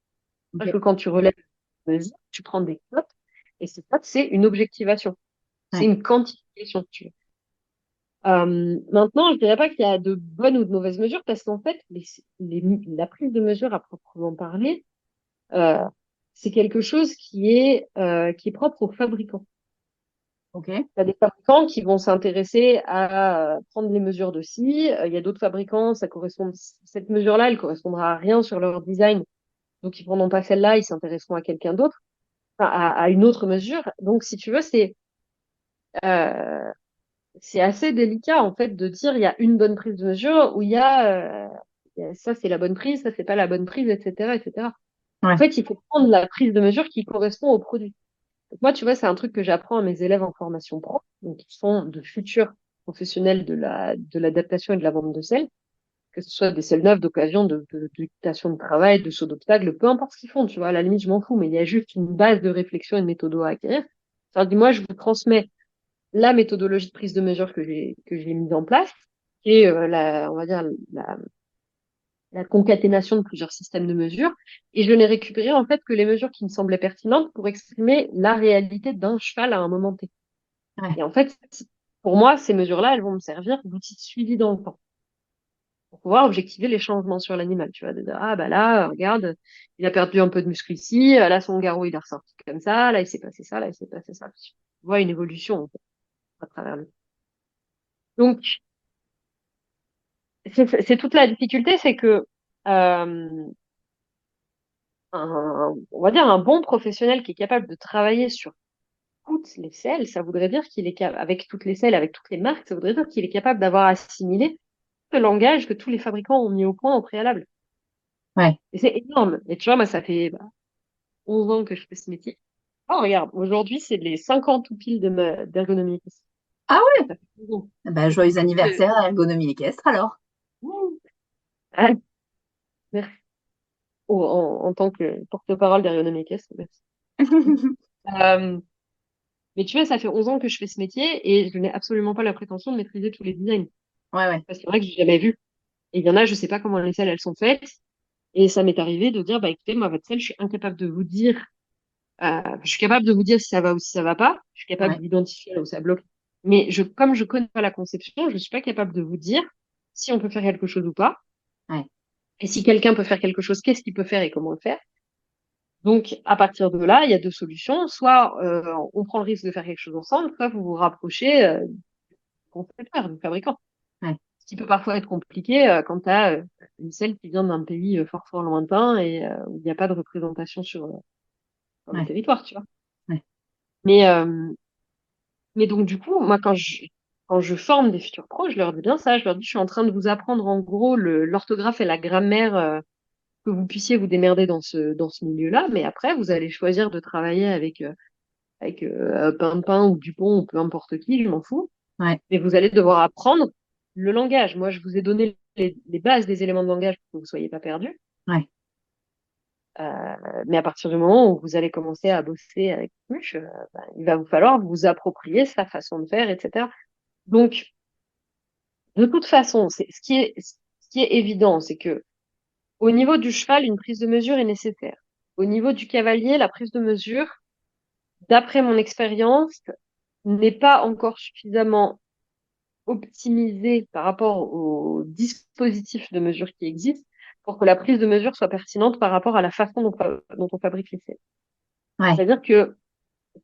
Parce ok. que quand tu relèves une mesure, tu prends des cotes, et ces cotes, c'est une objectivation. C'est Ouais, une quantification, si tu veux. Maintenant, je dirais pas qu'il y a de bonnes ou de mauvaises mesures, parce qu'en fait, la prise de mesure à proprement parler, euh, c'est quelque chose qui est propre aux fabricants. ok. Il y a des fabricants qui vont s'intéresser à prendre les mesures de scie. Il y a d'autres fabricants, cette mesure-là, elle correspondra à rien sur leur design. Donc, ils prendront pas celle-là, ils s'intéresseront à quelqu'un d'autre, enfin, à une autre mesure. Donc, si tu veux, euh, c'est assez délicat, en fait, de dire il y a une bonne prise de mesure où ça, c'est la bonne prise, ça, c'est pas la bonne prise, etc., etc. En Ouais, fait, il faut prendre la prise de mesure qui correspond au produit. Donc, moi, tu vois, c'est un truc que j'apprends à mes élèves en formation pro, donc qui sont de futurs professionnels de l'adaptation et de la vente de selles, que ce soit des selles neuves d'occasion, d'équitation de travail, de saut d'obstacle, peu importe ce qu'ils font, tu vois, à la limite, je m'en fous, mais il y a juste une base de réflexion et de méthode à acquérir. Alors, dis-moi, je vous transmets la méthodologie de prise de mesure que j'ai mise en place, et on va dire, la concaténation de plusieurs systèmes de mesure, et je n'ai récupéré, en fait, que les mesures qui me semblaient pertinentes pour exprimer la réalité d'un cheval à un moment T. ouais, Et en fait, pour moi, ces mesures-là, elles vont me servir d'outil de suivi dans le temps, pour pouvoir objectiver les changements sur l'animal, tu vois, de dire, ah bah là, regarde, il a perdu un peu de muscle ici, là son garrot il est ressorti comme ça, là il s'est passé ça, là il s'est passé ça. Tu vois une évolution en fait, à travers le. Donc c'est toute la difficulté, c'est que on va dire un bon professionnel qui est capable de travailler sur toutes les selles, ça voudrait dire qu'il est avec toutes les selles, avec toutes les marques, ça voudrait dire qu'il est capable d'avoir assimilé le langage que tous les fabricants ont mis au point au préalable. ouais. Et c'est énorme. Et tu vois, moi, ça fait 11 ans que je fais ce métier. Oh, regarde, aujourd'hui, c'est les 50 tout pile d'ergonomie. Ah ouais? Ça fait 11 ans. Bah, joyeux anniversaire à Ergonomie Équestre alors. Ouh. Ah, merci. Oh, en tant que porte-parole d'ergonomie équestre, merci. Euh, mais tu vois, ça fait 11 ans que je fais ce métier et je n'ai absolument pas la prétention de maîtriser tous les designs. Ouais, ouais, Parce que c'est vrai que j'ai jamais vu. Et il y en a, je sais pas comment les selles, elles sont faites. Et ça m'est arrivé de dire, bah écoutez, moi, votre selle, je suis incapable de vous dire. Je suis capable de vous dire si ça va ou si ça va pas. Je suis capable ouais, d'identifier là où ça bloque. Mais comme je connais pas la conception, je suis pas capable de vous dire si on peut faire quelque chose ou pas. ouais, Et si quelqu'un peut faire quelque chose, qu'est-ce qu'il peut faire et comment le faire. Donc, à partir de là, il y a deux solutions. Soit on prend le risque de faire quelque chose ensemble, soit vous vous rapprochez du constructeur, du fabricant. ouais, Ce qui peut parfois être compliqué quand tu as une selle qui vient d'un pays fort fort lointain et où il n'y a pas de représentation sur le ouais, territoire, tu vois. ouais. Mais Mais donc, du coup, moi, quand je forme des futurs pros, je leur dis bien ça. Je leur dis, je suis en train de vous apprendre, en gros, l'orthographe et la grammaire, que vous puissiez vous démerder dans ce milieu-là. Mais après, vous allez choisir de travailler avec Pimpin ou Dupont ou peu importe qui, je m'en fous. Ouais, Mais vous allez devoir apprendre le langage. Moi, je vous ai donné les bases des éléments de langage pour que vous ne soyez pas perdus. ouais, Mais à partir du moment où vous allez commencer à bosser avec Muche, il va vous falloir vous approprier sa façon de faire, etc. Donc, de toute façon, ce qui est évident, c'est que au niveau du cheval, une prise de mesure est nécessaire. Au niveau du cavalier, la prise de mesure, d'après mon expérience, n'est pas encore suffisamment optimisée par rapport aux dispositifs de mesure qui existent pour que la prise de mesure soit pertinente par rapport à la façon dont on fabrique les selles. ouais, C'est-à-dire que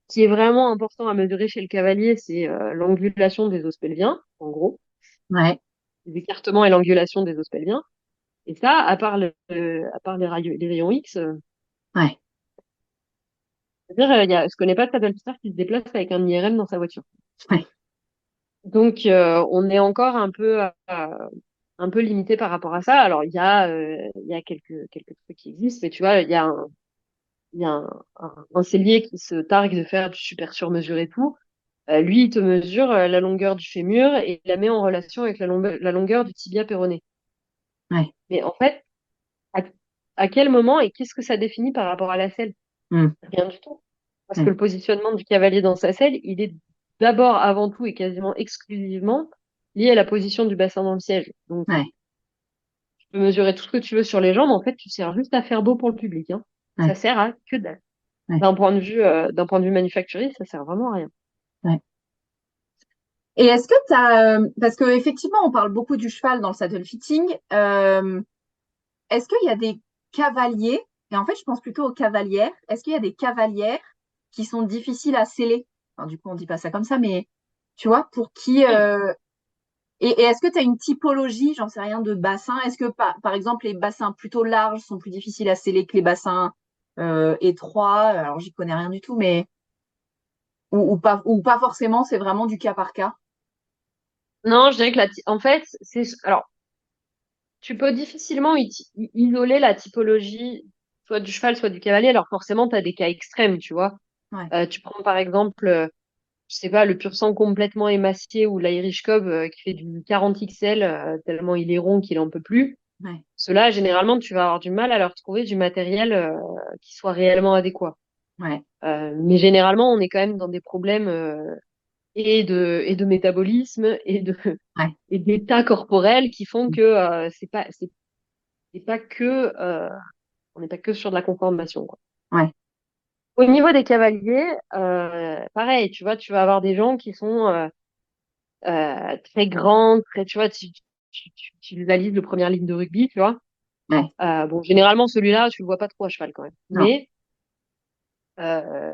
ce qui est vraiment important à mesurer chez le cavalier, c'est l'angulation des os pelviens, en gros, ouais, l'écartement et l'angulation des os pelviens. Et ça, à part les rayons X, ouais, c'est-à-dire, je connais pas de saddle-star qui se déplace avec un IRM dans sa voiture. ouais, Donc, on est encore un peu limité par rapport à ça. Alors, il y a quelques trucs qui existent, mais tu vois, il y a un sellier qui se targue de faire du super sur-mesure et tout. Lui, il te mesure la longueur du fémur et il la met en relation avec la longueur du tibia péroné. ouais. Mais en fait, à, à quel moment et qu'est-ce que ça définit par rapport à la selle? Hmm, Rien du tout. Parce que ouais, le positionnement du cavalier dans sa selle, il est d'abord, avant tout et quasiment exclusivement lié à la position du bassin dans le siège. Donc, ouais, tu peux mesurer tout ce que tu veux sur les jambes. En fait, tu sers juste à faire beau pour le public, hein. Ça ouais, sert à que dalle. ouais, D'un point de vue manufacturier, ça sert vraiment à rien. ouais. Et est-ce que tu as, parce que effectivement, on parle beaucoup du cheval dans le saddle fitting, est-ce qu'il y a des cavaliers, et en fait, je pense plutôt aux cavalières, est-ce qu'il y a des cavalières qui sont difficiles à sceller? Alors, du coup, on dit pas ça comme ça, mais tu vois, pour qui, Oui. et est-ce que tu as une typologie, j'en sais rien, de bassin? Est-ce que, par exemple, les bassins plutôt larges sont plus difficiles à sceller que les bassins étroits? Alors, j'y connais rien du tout, mais ou pas forcément, c'est vraiment du cas par cas. Non, je dirais que en fait, alors, tu peux difficilement isoler la typologie soit du cheval, soit du cavalier. Alors forcément, tu as des cas extrêmes, tu vois. Ouais, Tu prends par exemple, je sais pas, le pur sang complètement émacié ou l'Irish Cob qui fait du 40 XL tellement il est rond qu'il en peut plus. ouais, Ceux-là, généralement, tu vas avoir du mal à leur trouver du matériel qui soit réellement adéquat. ouais, Mais généralement, on est quand même dans des problèmes et de métabolisme ouais, et d'état corporel qui font que c'est pas que on n'est pas que sur de la conformation, quoi. ouais, Au niveau des cavaliers, pareil, tu vois, tu vas avoir des gens qui sont très grands, très, tu vois, tu visualises le première ligne de rugby, tu vois. ouais. Bon, généralement, celui-là, tu le vois pas trop à cheval quand même. Non, Mais euh,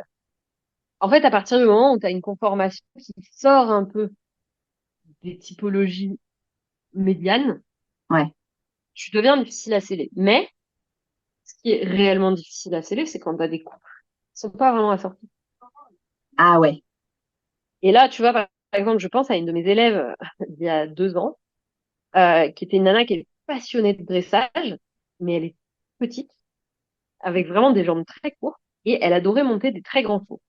en fait, à partir du moment où tu as une conformation qui sort un peu des typologies médianes, ouais. tu deviens difficile à sceller. Mais ce qui est réellement difficile à sceller, c'est quand tu as des coups qui sont pas vraiment assortis. Ah ouais, Et là, tu vois, par exemple, je pense à une de mes élèves il y a 2 ans, qui était une nana qui est passionnée de dressage, mais elle est petite, avec vraiment des jambes très courtes, et elle adorait monter des très grands sauts.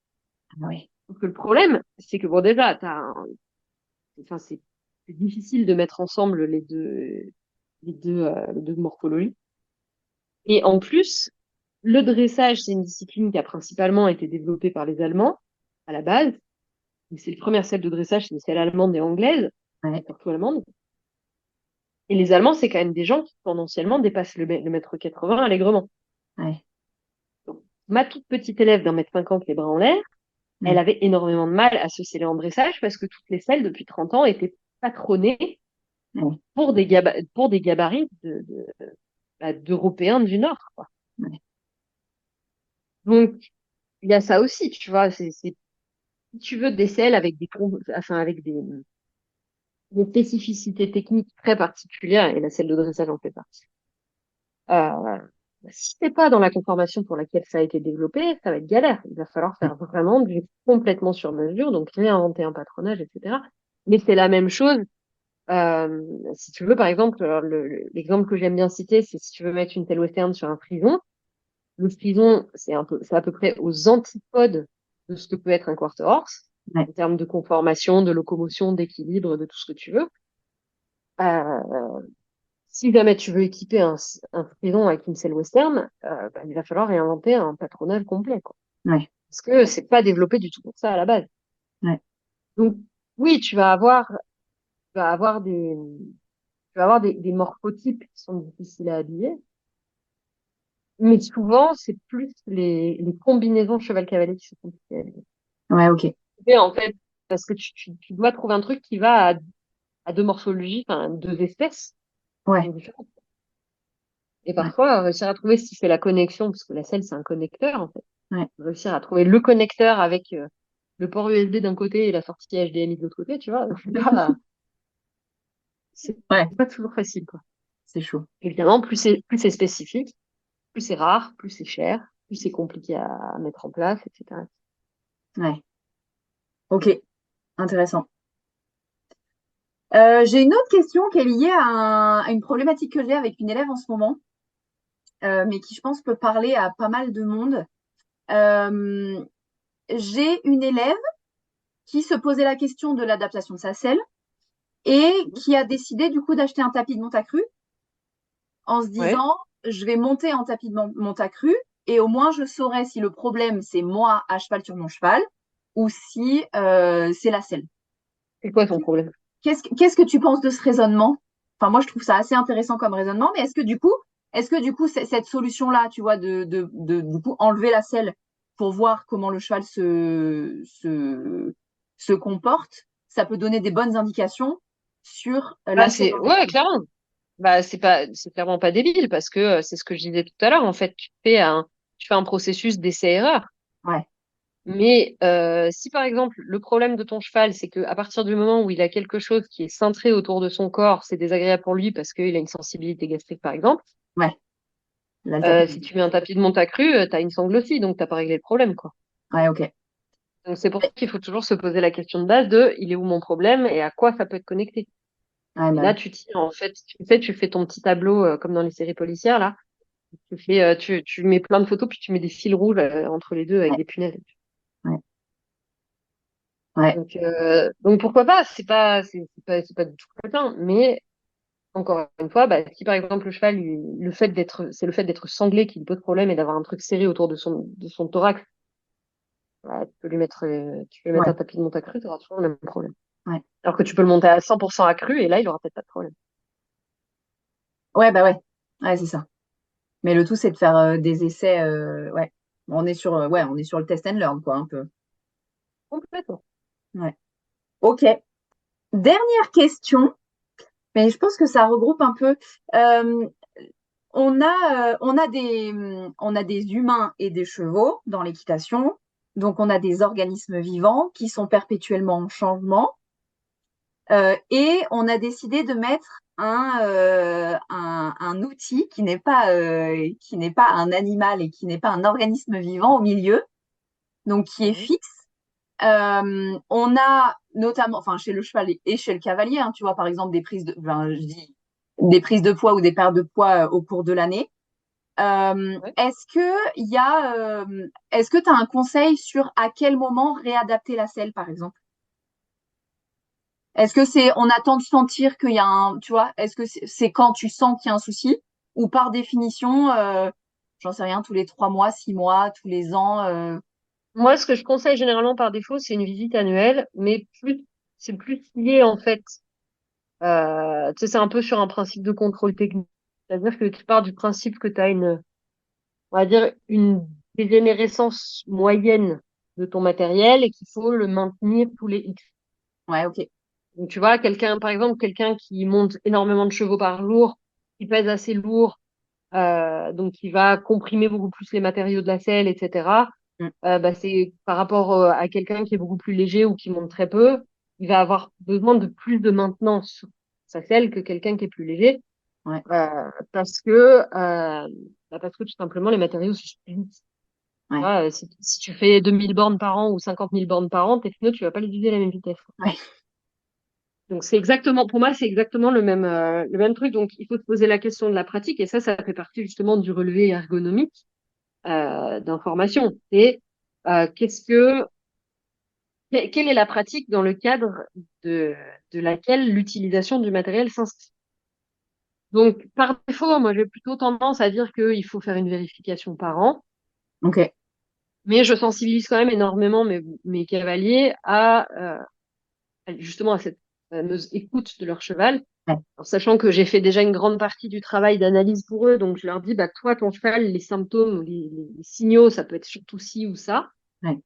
ah ouais, Donc le problème, c'est que bon, déjà, enfin, c'est difficile de mettre ensemble les deux morphologies. Et en plus, le dressage, c'est une discipline qui a principalement été développée par les Allemands à la base. C'est les premières selles de dressage, c'est des selles allemandes et anglaises, ouais, surtout allemandes. Et les Allemands, c'est quand même des gens qui tendanciellement dépassent le mètre 80 allègrement. ouais, Donc, ma toute petite élève d'1,50 m les bras en l'air, elle ouais, avait énormément de mal à se sceller en dressage parce que toutes les selles, depuis 30 ans, étaient patronnées ouais, pour des gabarits d'Européens du Nord, quoi. ouais, Donc, il y a ça aussi, tu vois. Si tu veux des selles avec enfin, avec des spécificités techniques très particulières, et la selle de dressage en fait partie. Si t'es pas dans la conformation pour laquelle ça a été développé, ça va être galère. Il va falloir faire vraiment du complètement sur mesure, donc réinventer un patronage, etc. Mais c'est la même chose. Si tu veux, par exemple, alors, l'exemple que j'aime bien citer, c'est si tu veux mettre une telle western sur un frison. Le frison, c'est à peu près aux antipodes de ce que peut être un quarter horse, Ouais. en termes de conformation, de locomotion, d'équilibre, de tout ce que tu veux. Euh, Si jamais tu veux équiper un frison avec une selle western, bah, il va falloir réinventer un patronage complet, quoi. Ouais. Parce que c'est pas développé du tout pour ça à la base. Ouais. Donc, oui, tu vas avoir tu vas avoir des morphotypes qui sont difficiles à habiller, mais souvent, c'est plus les combinaisons cheval-cavalier qui sont compliquées à habiller. Ouais, ok. Et en fait, parce que tu dois trouver un truc qui va à deux morphologies, enfin, deux espèces qui Ouais. sont différentes. Et Ouais. parfois, réussir à trouver si c'est la connexion, parce que la selle, c'est un connecteur, en fait. Ouais. Réussir à trouver le connecteur avec le port USB d'un côté et la sortie HDMI de l'autre côté, tu vois. Là, c'est Ouais. pas toujours facile, quoi. C'est chaud. Évidemment, plus c'est spécifique, plus c'est rare, plus c'est cher, plus c'est compliqué à mettre en place, etc. Ouais. Ok. Intéressant. J'ai une autre question qui est liée à une problématique que j'ai avec une élève en ce moment, mais qui, je pense, peut parler à pas mal de monde. Euh, j'ai une élève qui se posait la question de l'adaptation de sa selle et qui a décidé du coup d'acheter un tapis de monte-accru en se Ouais. disant, je vais monter en tapis de monte-accru et au moins je saurai si le problème c'est moi à cheval sur mon cheval ou si c'est la selle. C'est quoi ton problème? Qu'est-ce que tu penses de ce raisonnement? Enfin, moi, je trouve ça assez intéressant comme raisonnement, mais est-ce que du coup, cette solution-là, tu vois, du coup, enlever la selle pour voir comment le cheval se comporte, ça peut donner des bonnes indications sur Ah, la selle en ouais, elle-même. clairement. Bah, c'est clairement pas débile parce que c'est ce que je disais tout à l'heure. En fait, tu fais un processus d'essai-erreur. Ouais, Mais si par exemple le problème de ton cheval, c'est que à partir du moment où il a quelque chose qui est cintré autour de son corps, c'est désagréable pour lui parce qu'il a une sensibilité gastrique par exemple. ouais, là, le tapis. Si tu mets un tapis de monte accru, t'as une sangle aussi, donc t'as pas réglé le problème, quoi. Ouais, ok. Donc c'est pour ça qu'il faut toujours se poser la question de base de il est où mon problème et à quoi ça peut être connecté. Ouais, Et bah là oui. tu tires en fait, tu fais ton petit tableau comme dans les séries policières là. Tu mets plein de photos puis tu mets des fils rouges entre les deux avec Ouais, des punaises. ouais, ouais, Donc pourquoi pas? C'est pas du tout crétin, mais encore une fois, bah, si par exemple le cheval, c'est le fait d'être sanglé qui lui pose problème et d'avoir un truc serré autour de son thorax, bah, tu peux lui mettre ouais, un tapis de monte accru, tu auras toujours le même problème. ouais. Alors que tu peux le monter à 100% accru et là, il aura peut-être pas de problème. Ouais, bah ouais. Ouais, c'est ça. Mais le tout, c'est de faire des essais. Ouais. On est sur le test and learn, quoi, un peu. Complètement. Ouais. Ok. Dernière question, mais je pense que ça regroupe un peu. Euh, on a des humains et des chevaux dans l'équitation. Donc, on a des organismes vivants qui sont perpétuellement en changement. Et on a décidé de mettre un outil qui n'est pas un animal et qui n'est pas un organisme vivant au milieu, donc qui est Mhm. fixe. On a notamment, enfin chez le cheval et chez le cavalier, hein, tu vois, par exemple des prises de poids ou des pertes de poids au cours de l'année. Ouais. Est-ce que tu as un conseil sur à quel moment réadapter la selle, par exemple? Est-ce que on attend de sentir qu'il y a tu vois, est-ce que c'est quand tu sens qu'il y a un souci ou par définition, j'en sais rien, tous les 3 mois, 6 mois, tous les ans, Moi, ce que je conseille généralement par défaut, c'est une visite annuelle, mais c'est plus lié en fait. Tu sais, c'est un peu sur un principe de contrôle technique. C'est-à-dire que tu pars du principe que tu as on va dire, une dégénérescence moyenne de ton matériel et qu'il faut le maintenir tous les X. ouais, ok, Donc, tu vois, par exemple, quelqu'un qui monte énormément de chevaux par jour, qui pèse assez lourd, donc qui va comprimer beaucoup plus les matériaux de la selle, etc. mm, Bah, c'est par rapport à quelqu'un qui est beaucoup plus léger ou qui monte très peu, il va avoir besoin de plus de maintenance sur sa selle que quelqu'un qui est plus léger, ouais, parce que Bah, parce que tout simplement, les matériaux se vite. Ouais. Si tu fais 2000 bornes par an ou 50 000 bornes par an, tes pneus, tu vas pas les utiliser à la même vitesse. Ouais. Donc pour moi, c'est exactement le même truc. Donc il faut se poser la question de la pratique et ça fait partie justement du relevé ergonomique d'information. Et qu'est-ce que, quelle est la pratique dans le cadre de, de laquelle l'utilisation du matériel s'inscrit? Donc par défaut, moi j'ai plutôt tendance à dire qu'il faut faire une vérification par an, Ok. mais je sensibilise quand même énormément mes cavaliers justement à cette fameuse écoute de leur cheval, Ouais. en sachant que j'ai fait déjà une grande partie du travail d'analyse pour eux, donc je leur dis, bah toi, ton cheval, les symptômes, les signaux, ça peut être surtout ci ou ça. Ouais.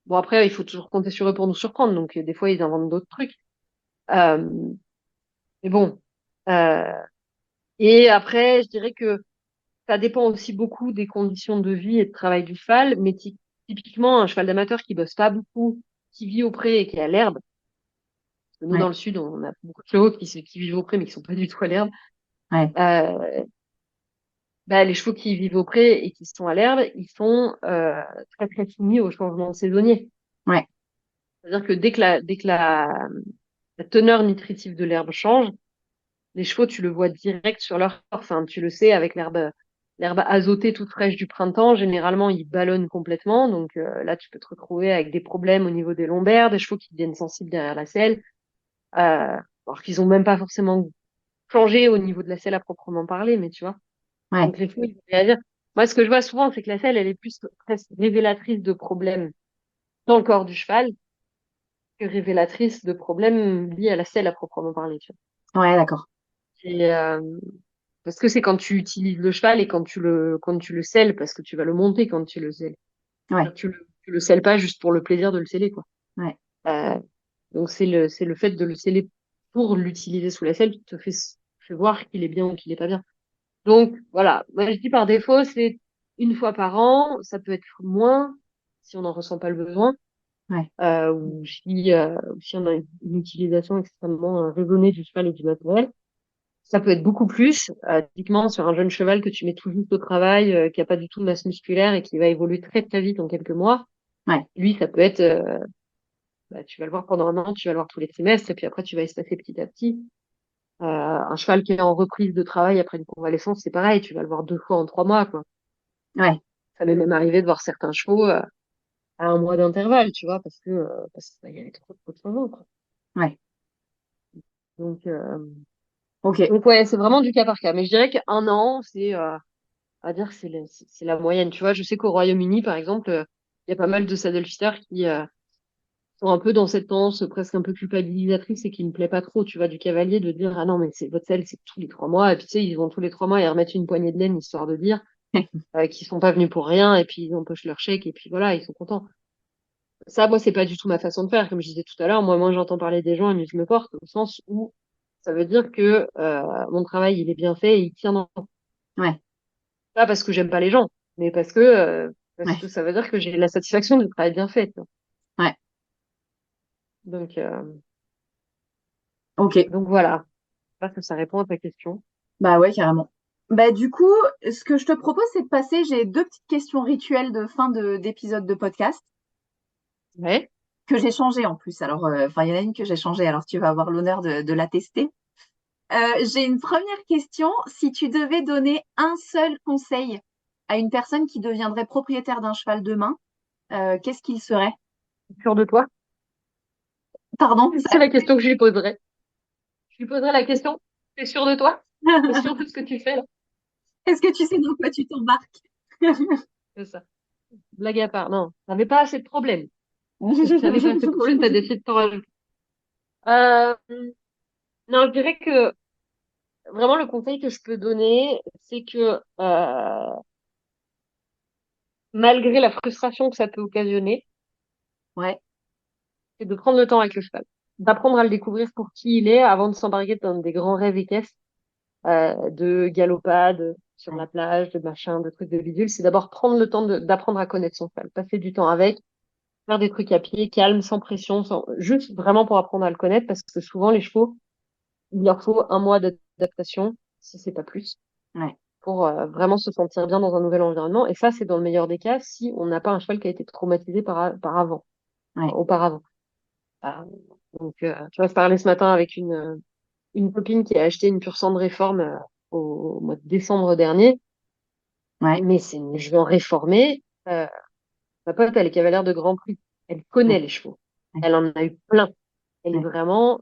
Bon, après, il faut toujours compter sur eux pour nous surprendre, donc des fois, ils inventent d'autres trucs. Euh, mais bon. Euh, et après, je dirais que ça dépend aussi beaucoup des conditions de vie et de travail du cheval, mais typiquement, un cheval d'amateur qui bosse pas beaucoup, qui vit au pré et qui est à l'herbe, parce que nous, dans Ouais. le sud, on a beaucoup de chevaux qui vivent au pré, mais qui sont pas du tout à l'herbe. Ouais. Euh, Bah, les chevaux qui vivent au pré et qui sont à l'herbe, ils sont très très soumis aux changements saisonniers. Ouais. C'est-à-dire que la teneur nutritive de l'herbe change, les chevaux, tu le vois direct sur leur corps. Enfin, tu le sais avec l'herbe azotée toute fraîche du printemps. Généralement, ils ballonnent complètement. Donc là, tu peux te retrouver avec des problèmes au niveau des lombaires, des chevaux qui deviennent sensibles derrière la selle, alors qu'ils ont même pas forcément changé au niveau de la selle à proprement parler, mais tu vois. Ouais. Donc les fous, ils vont réagir. Moi, ce que je vois souvent, c'est que la selle, elle est plus presque révélatrice de problèmes dans le corps du cheval que révélatrice de problèmes liés à la selle à proprement parler, tu Ouais, d'accord. vois. Parce que c'est quand tu utilises le cheval et quand tu le selles, parce que tu vas le monter quand tu le selles. Ouais. C'est-à-dire que tu le selles pas juste pour le plaisir de le sceller, quoi. Ouais. Euh, donc c'est le fait de le sceller pour l'utiliser sous la selle qui fait voir qu'il est bien ou qu'il est pas bien. Donc voilà, moi je dis par défaut, c'est une fois par an, ça peut être moins si on n'en ressent pas le besoin, Ouais. ou si on a une utilisation extrêmement raisonnée du cheval et du matériel. Ça peut être beaucoup plus, typiquement sur un jeune cheval que tu mets tout juste au travail, qui a pas du tout de masse musculaire et qui va évoluer très très vite en quelques mois. Ouais. Lui, ça peut être, bah, tu vas le voir pendant un an, tu vas le voir tous les trimestres, et puis après tu vas espacer petit à petit. Un cheval qui est en reprise de travail après une convalescence, c'est pareil, tu vas le voir 2 fois en 3 mois, quoi. Ouais. Ça m'est même arrivé de voir certains chevaux à un mois d'intervalle, tu vois, parce que bah, il y avait trop de changements, quoi. Ouais. Donc, Ok. donc ouais, c'est vraiment du cas par cas. Mais je dirais qu'un an, à dire, c'est la moyenne. Tu vois, je sais qu'au Royaume-Uni, par exemple, il y a pas mal de saddlefitters qui sont un peu dans cette tendance presque un peu culpabilisatrice et qui ne plaît pas trop, tu vois, du cavalier de dire, ah non, mais c'est votre selle, c'est tous les 3 mois. Et puis, tu sais, ils vont tous les 3 mois et remettre une poignée de laine histoire de dire qu'ils sont pas venus pour rien et puis ils empochent leur chèque et puis voilà, ils sont contents. Ça, moi, c'est pas du tout ma façon de faire. Comme je disais tout à l'heure, moi, j'entends parler des gens et mieux je me porte, au sens où ça veut dire que mon travail, il est bien fait et il tient dans... Ouais. Pas parce que j'aime pas les gens, mais parce Ouais. que ça veut dire que j'ai la satisfaction du travail bien fait, tu vois. Ouais. Donc, Ok. donc voilà. J'espère que ça répond à ta question. Bah ouais, carrément. Bah du coup, ce que je te propose, c'est de passer. J'ai deux petites questions rituelles de fin d'épisode de podcast Ouais. que j'ai changées en plus. Alors, enfin, il y en a une que j'ai changée. Alors, tu vas avoir l'honneur de la tester. J'ai une première question. Si tu devais donner un seul conseil à une personne qui deviendrait propriétaire d'un cheval demain, qu'est-ce qu'il serait? Sûr de toi? Pardon, C'est la question que je lui poserais. Je lui poserais la question. T'es sûr de toi? T'es sûr de ce que tu fais là? est-ce que tu sais dans quoi tu t'embarques? C'est ça. Blague à part. Non, t'avais pas assez de problèmes. Parce que t'avais pas assez de problèmes, t'as décidé de t'en rajouter. Euh, non, je dirais que vraiment le conseil que je peux donner, c'est que malgré la frustration que ça peut occasionner, Ouais, c'est de prendre le temps avec le cheval, d'apprendre à le découvrir pour qui il est avant de s'embarquer dans des grands rêves équestres de galopade sur ouais, la plage, de machin, de trucs de bidule. C'est d'abord prendre le temps d'apprendre à connaître son cheval, passer du temps avec, faire des trucs à pied, calme, sans pression, juste vraiment pour apprendre à le connaître, parce que souvent les chevaux, il leur faut un mois d'adaptation, si c'est pas plus, ouais, pour vraiment se sentir bien dans un nouvel environnement. Et ça, c'est dans le meilleur des cas si on n'a pas un cheval qui a été traumatisé Ouais. auparavant. Ah, donc, tu vois, je parlais ce matin avec une copine qui a acheté une pure sang de réforme au mois de décembre dernier. Ouais. Mais c'est une jument réformée. Ma pote, elle est cavalière de Grand Prix. Elle Ouais. connaît les chevaux. Ouais. Elle en a eu plein. Elle est Ouais. vraiment,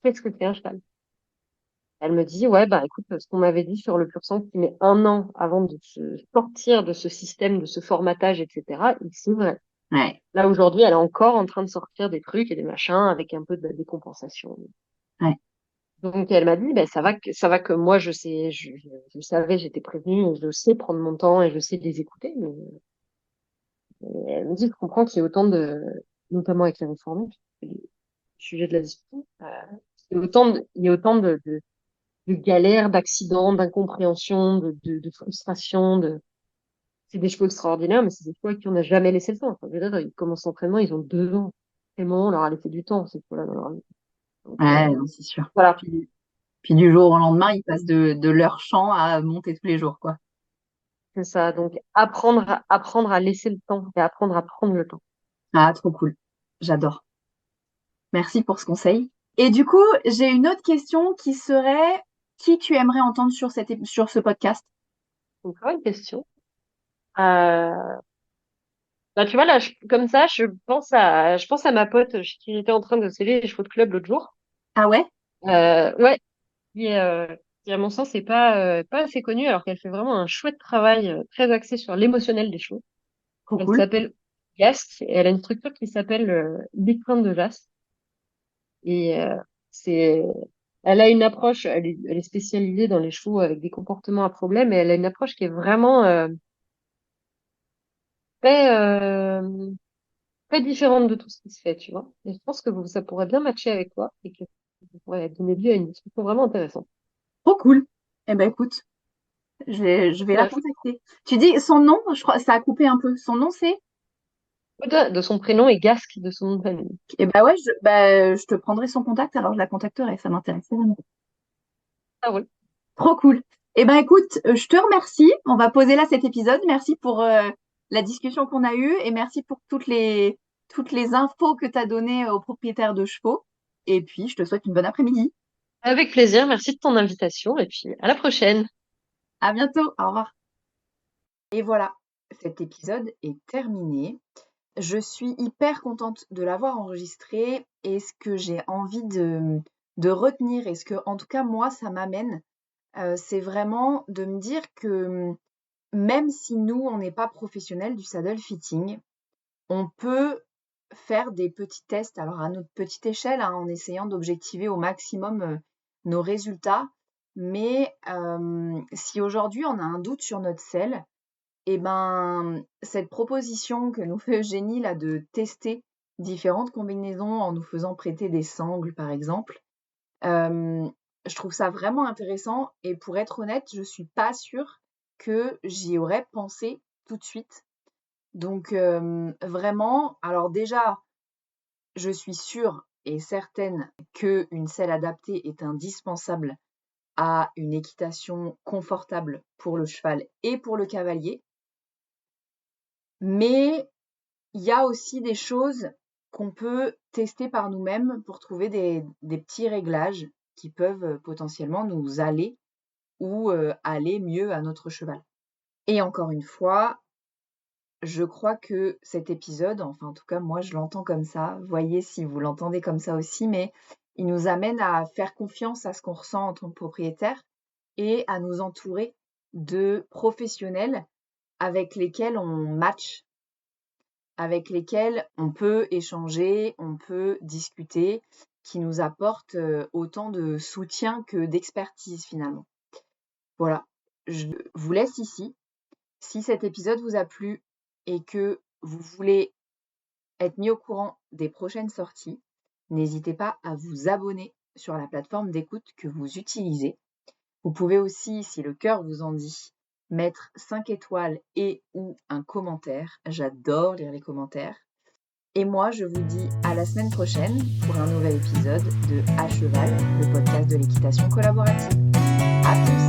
qu'est-ce que c'est un cheval? Elle me dit, ouais, bah écoute, ce qu'on m'avait dit sur le pur sang qui met 1 an avant de se sortir de ce système, de ce formatage, etc., c'est vrai. Ouais. Là, aujourd'hui, elle est encore en train de sortir des trucs et des machins avec un peu de décompensation. Ouais. Donc, elle m'a dit, ben, ça va que moi, je sais, je savais, j'étais prévenue, je sais prendre mon temps et je sais les écouter. Mais elle me dit, je comprends qu'il y ait autant notamment avec les réformés, le sujet de la discussion, il y a autant de galères, d'accidents, d'incompréhensions, de frustrations, c'est des chevaux extraordinaires, mais c'est des chevaux à qui on n'a jamais laissé le temps. Enfin, je veux dire, ils commencent l'entraînement, ils ont 2 ans. Quel moment on leur a laissé du temps, ces chevaux-là, dans leur vie. Donc, Ouais, non, c'est sûr. voilà, Puis du jour au lendemain, ils passent de leur champ à monter tous les jours, quoi. c'est ça. Donc, apprendre à laisser le temps et apprendre à prendre le temps. Ah, trop cool. J'adore. Merci pour ce conseil. Et du coup, j'ai une autre question qui serait, qui tu aimerais entendre sur ce podcast? Encore une question. Euh, Bah, tu vois, là, comme ça, je pense à ma pote qui était en train de sceller les chevaux de club l'autre jour. Ah ouais? Ouais, qui, à mon sens, n'est pas assez connue, alors qu'elle fait vraiment un chouette travail très axé sur l'émotionnel des chevaux. Trop Elle cool. s'appelle Jas et elle a une structure qui s'appelle l'écrin de Jas. Et c'est, elle a une approche, elle est spécialisée dans les chevaux avec des comportements à problème et elle a une approche qui est vraiment très, très différente de tout ce qui se fait, tu vois. Et je pense que ça pourrait bien matcher avec toi et que ça pourrait donner lieu à une discussion vraiment intéressante. Trop cool. Eh ben écoute, je vais la Voilà, contacter. Tu dis son nom, je crois, ça a coupé un peu. Son nom c'est? de son prénom et Gasque de son nom de famille. Eh ben ouais, je te prendrai son contact, alors je la contacterai, ça m'intéresse vraiment. Ah oui. Trop cool. Eh ben écoute, je te remercie. On va poser là cet épisode. Merci pour la discussion qu'on a eue et merci pour toutes les infos que tu as données aux propriétaires de chevaux. Et puis, je te souhaite une bonne après-midi. Avec plaisir, merci de ton invitation et puis à la prochaine. À bientôt. Au revoir. Et voilà, cet épisode est terminé. Je suis hyper contente de l'avoir enregistré et ce que j'ai envie de retenir et ce que, en tout cas, moi, ça m'amène, c'est vraiment de me dire que même si nous, on n'est pas professionnels du saddle fitting, on peut faire des petits tests, alors à notre petite échelle, hein, en essayant d'objectiver au maximum nos résultats. Mais si aujourd'hui on a un doute sur notre selle, et ben cette proposition que nous fait Eugénie là de tester différentes combinaisons en nous faisant prêter des sangles par exemple, je trouve ça vraiment intéressant et pour être honnête, je suis pas sûre que j'y aurais pensé tout de suite. Donc vraiment, alors déjà, je suis sûre et certaine qu'une selle adaptée est indispensable à une équitation confortable pour le cheval et pour le cavalier. Mais il y a aussi des choses qu'on peut tester par nous-mêmes pour trouver des petits réglages qui peuvent potentiellement nous aller ou aller mieux à notre cheval. Et encore une fois, je crois que cet épisode, enfin en tout cas moi je l'entends comme ça, voyez si vous l'entendez comme ça aussi, mais il nous amène à faire confiance à ce qu'on ressent en tant que propriétaire et à nous entourer de professionnels avec lesquels on match, avec lesquels on peut échanger, on peut discuter, qui nous apportent autant de soutien que d'expertise finalement. Voilà, je vous laisse ici. Si cet épisode vous a plu et que vous voulez être mis au courant des prochaines sorties, n'hésitez pas à vous abonner sur la plateforme d'écoute que vous utilisez. Vous pouvez aussi, si le cœur vous en dit, mettre 5 étoiles et ou un commentaire. J'adore lire les commentaires. Et moi, je vous dis à la semaine prochaine pour un nouvel épisode de À Cheval, le podcast de l'équitation collaborative. À tous!